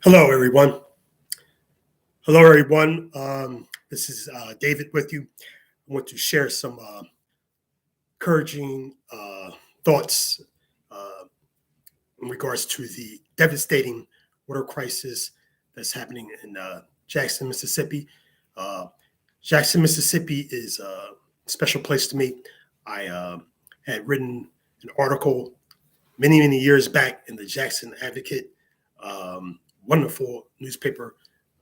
Hello, everyone. Hello, everyone. This is David with you. I want to share some encouraging thoughts uh, in regards to the devastating water crisis that's happening in Jackson, Mississippi. Uh, Jackson, Mississippi is a special place to me. I had written an article many years back in the Jackson Advocate, wonderful newspaper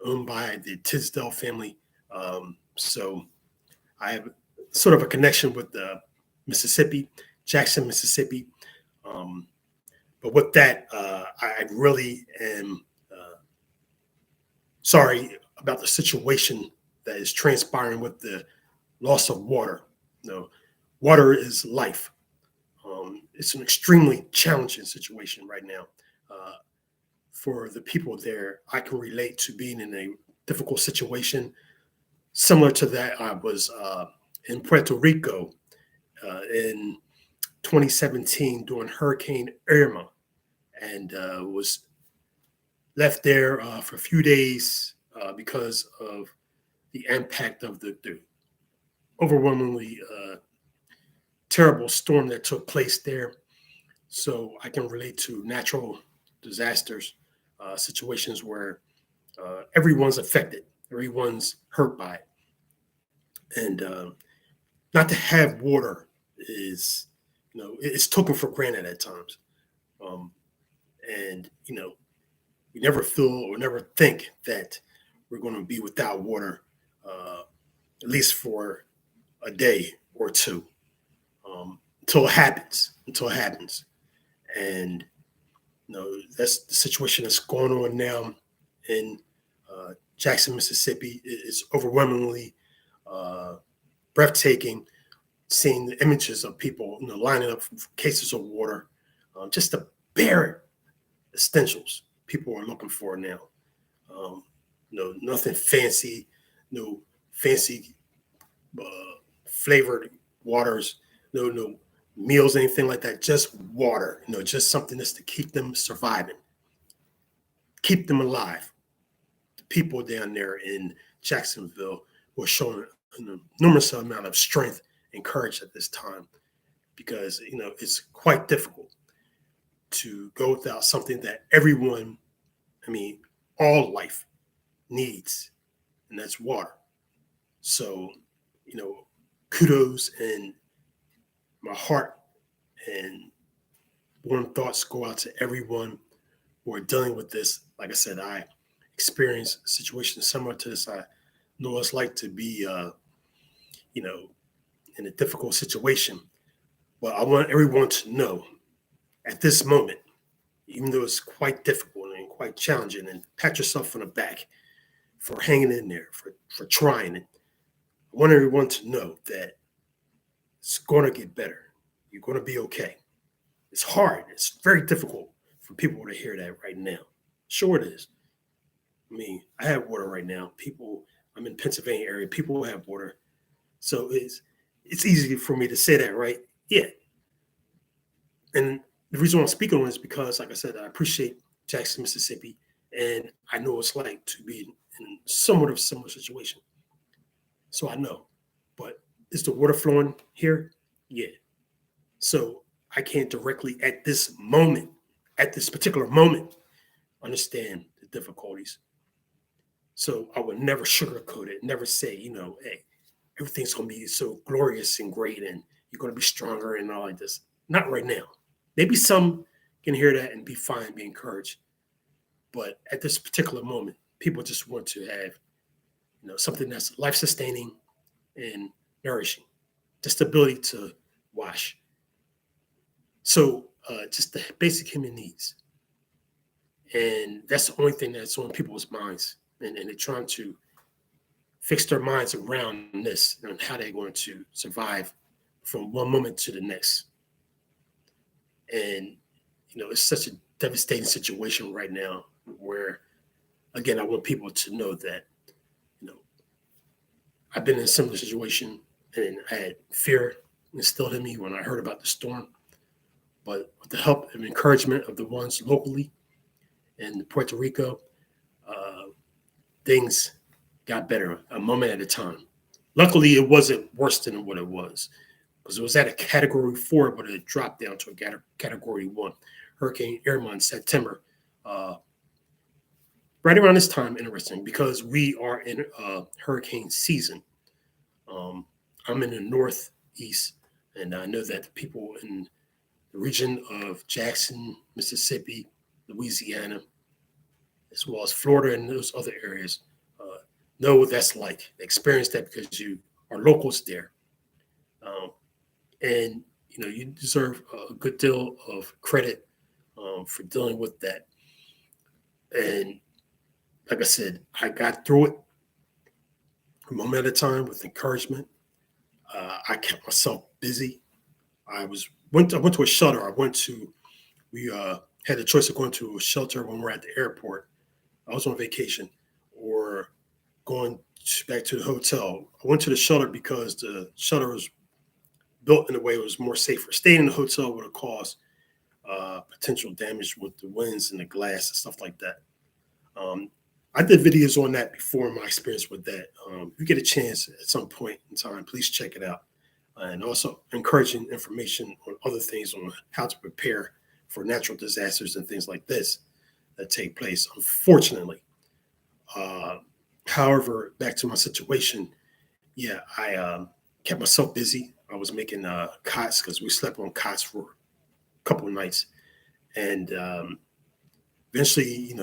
owned by the Tisdale family. So I have sort of a connection with Mississippi, Jackson, Mississippi. Um, but with that, I really am sorry about the situation that is transpiring with the loss of water. Water is life. It's an extremely challenging situation right now. Uh, for the people there, I can relate to being in a difficult situation similar to that. I was in Puerto Rico in 2017 during Hurricane Irma and was left there for a few days because of the impact of the overwhelmingly terrible storm that took place there. So I can relate to natural disasters, situations where everyone's affected, everyone's hurt by it. And not to have water is, it's taken for granted at times. Um, and, we never feel or never think that we're going to be without water, at least for a day or two, until it happens. And, that's the situation that's going on now in Jackson, Mississippi. It's overwhelmingly uh, breathtaking seeing the images of people, lining up for cases of water, just the bare essentials people are looking for now. Um, Nothing fancy, no fancy uh, flavored waters, no meals, anything like that. Just water, just something that's to keep them surviving, keep them alive. The people down there in Jacksonville were showing an enormous amount of strength and courage at this time because it's quite difficult to go without something that everyone, I mean, all life needs, and that's water. So, kudos and my heart and warm thoughts go out to everyone who are dealing with this. Like I said, I experienced situations similar to this. I know what it's like to be, you know, in a difficult situation. But I want everyone to know at this moment, even though it's quite difficult and quite challenging, and pat yourself on the back for hanging in there, for trying it. I want everyone to know that it's going to get better. You're going to be okay. It's hard. It's very difficult for people to hear that right now. Sure, it is. I mean, I have water right now. I'm in Pennsylvania area. People have water, so it's easy for me to say that, right? Yeah. And the reason why I'm speaking on it is because, like I said, I appreciate Jackson, Mississippi, and I know what it's like to be in somewhat of a similar situation. So I know. But is the water flowing here? Yeah. So I can't directly at this particular moment, understand the difficulties. So I would never sugarcoat it, never say, hey, everything's going to be so glorious and great and you're going to be stronger and all like this. Not right now. Maybe some can hear that and be fine, be encouraged. But at this particular moment, people just want to have, something that's life sustaining and nourishing, just the ability to wash. So just the basic human needs. And that's the only thing that's on people's minds. And they're trying to fix their minds around this and how they're going to survive from one moment to the next. And, it's such a devastating situation right now where, again, I want people to know that, I've been in a similar situation and I had fear instilled in me when I heard about the storm. But with the help and encouragement of the ones locally in Puerto Rico, things got better a moment at a time. Luckily, it wasn't worse than what it was because it was at a category 4, but it dropped down to a category 1. Hurricane Irma in September. Uh, right around this time, interesting, because we are in hurricane season. Um, I'm in the Northeast, and I know that the people in the region of Jackson, Mississippi, Louisiana, as well as Florida and those other areas, uh, know what that's like. They experience that because you are locals there. Um, and you deserve a good deal of credit for dealing with that. And like I said, I got through it a moment at a time with encouragement. I kept myself busy. I went to a shelter. I went to we had the choice of going to a shelter when we're at the airport. I was on vacation, or going back to the hotel. I went to the shelter because the shelter was built in a way it was more safer. Staying in the hotel would have caused potential damage with the winds and the glass and stuff like that. Um, I did videos on that before, my experience with that. If you get a chance at some point in time, please check it out. And also encouraging information on other things on how to prepare for natural disasters and things like this that take place, unfortunately. Uh, However, back to my situation, yeah, I kept myself busy. I was making cots because we slept on cots for a couple of nights. And eventually,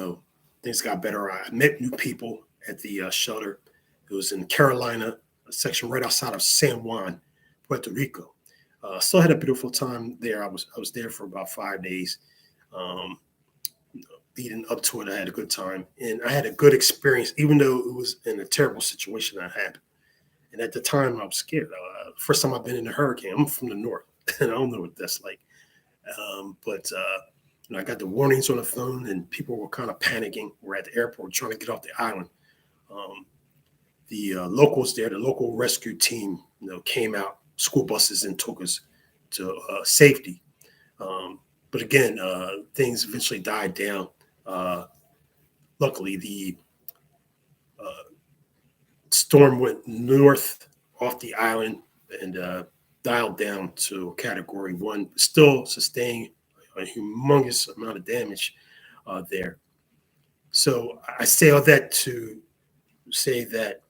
things got better. I met new people at the shelter. It was in Carolina, a section right outside of San Juan, Puerto Rico. Still had a beautiful time there. I was there for about 5 days. Um, Leading up to it, I had a good time, and I had a good experience, even though it was in a terrible situation that happened. And at the time, I was scared. First time I've been in a hurricane. I'm from the north, and I don't know what that's like. But I got the warnings on the phone, and people were kind of panicking. We're at the airport trying to get off the island. Um, the locals there, the local rescue team, came out, school buses, and took us to safety. But again, things eventually died down. Uh, Luckily, the uh, storm went north off the island and dialed down to category 1, still sustained a humongous amount of damage there. So I say all that to say that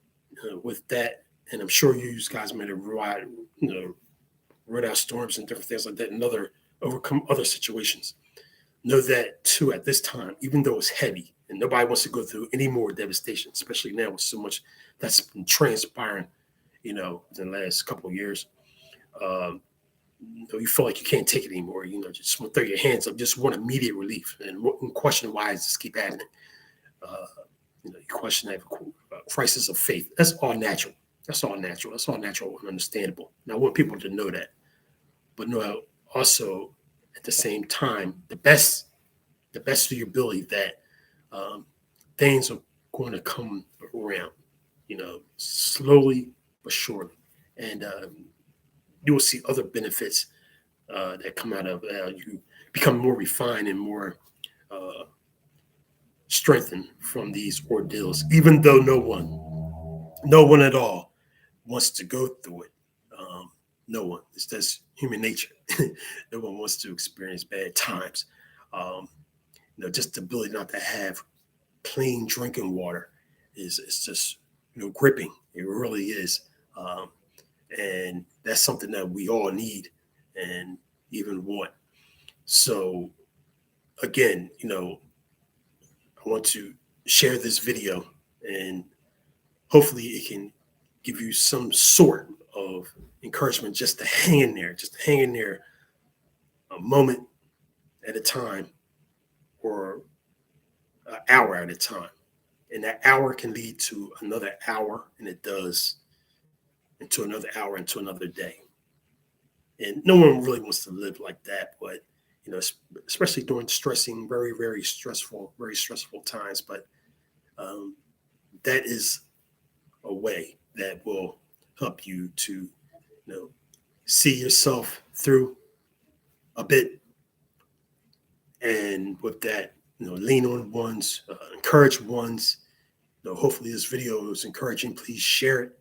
with that, and I'm sure you guys may have ride out storms and different things like that, and overcome other situations. Know that too at this time, even though it's heavy and nobody wants to go through any more devastation, especially now with so much that's been transpiring, in the last couple of years. Um, you feel like you can't take it anymore. Just want to throw your hands up, just want immediate relief, and question why does this keep happening. Uh, you question that crisis of faith. That's all natural. That's all natural. That's all natural and understandable. And I want people to know that, but know also at the same time the best of your ability that um, things are going to come around, slowly but surely, and you will see other benefits that come out of you become more refined and more uh, strengthened from these ordeals, even though no one at all wants to go through it. Um, no one. It's just human nature. No one wants to experience bad times. Um, just the ability not to have clean drinking water is just gripping. It really is, um, and that's something that we all need and even want. So again, I want to share this video, and hopefully it can give you some sort of encouragement just to hang in there, a moment at a time, or an hour at a time. And that hour can lead to another hour, and it does, into another hour, into another day. And no one really wants to live like that, but especially during very stressful times. But um, that is a way that will help you to, see yourself through a bit, and with that, lean on ones, encourage ones, hopefully this video is encouraging. Please share it,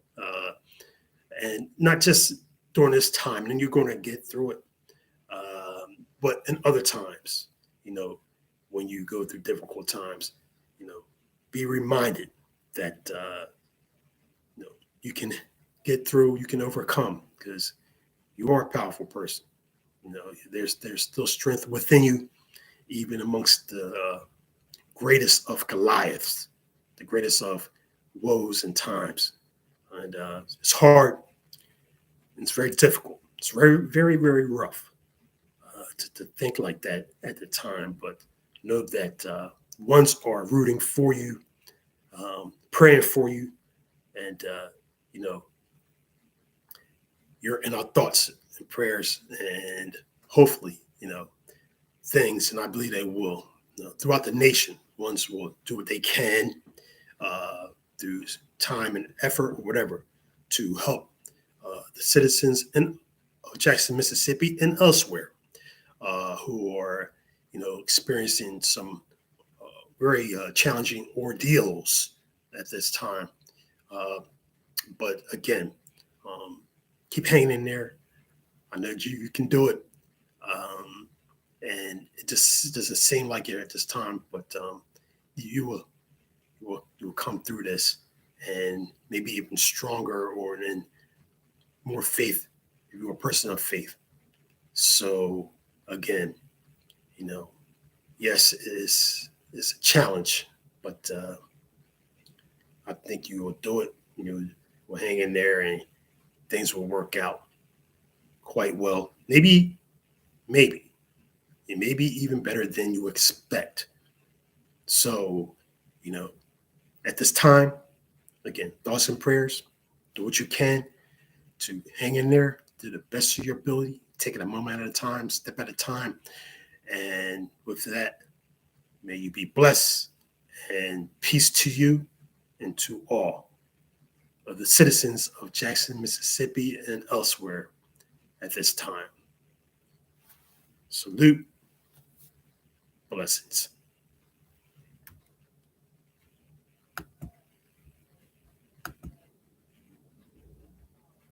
and not just during this time, and you're going to get through it, but in other times, when you go through difficult times, be reminded that you can get through, you can overcome, because you are a powerful person. There's still strength within you, even amongst the greatest of Goliaths, the greatest of woes and times. And it's hard. It's very difficult. It's very, very, very rough to think like that at the time. But know that ones are rooting for you, praying for you, and you're in our thoughts and prayers, and hopefully, things, and I believe they will, throughout the nation, ones will do what they can through time and effort or whatever to help the citizens in Jackson, Mississippi, and elsewhere who are, experiencing some very challenging ordeals at this time. But again, keep hanging in there. I know you can do it. And it just doesn't seem like it at this time, but you will come through this, and maybe even stronger or in more faith if you're a person of faith. So again, yes, it's a challenge, but I think you will do it. You will hang in there, and things will work out quite well. Maybe it may be even better than you expect. So, at this time, again, thoughts and prayers, do what you can to hang in there, do the best of your ability, take it a moment at a time, step at a time. And with that, may you be blessed, and peace to you and to all of the citizens of Jackson, Mississippi, and elsewhere at this time. Salute. Blessings.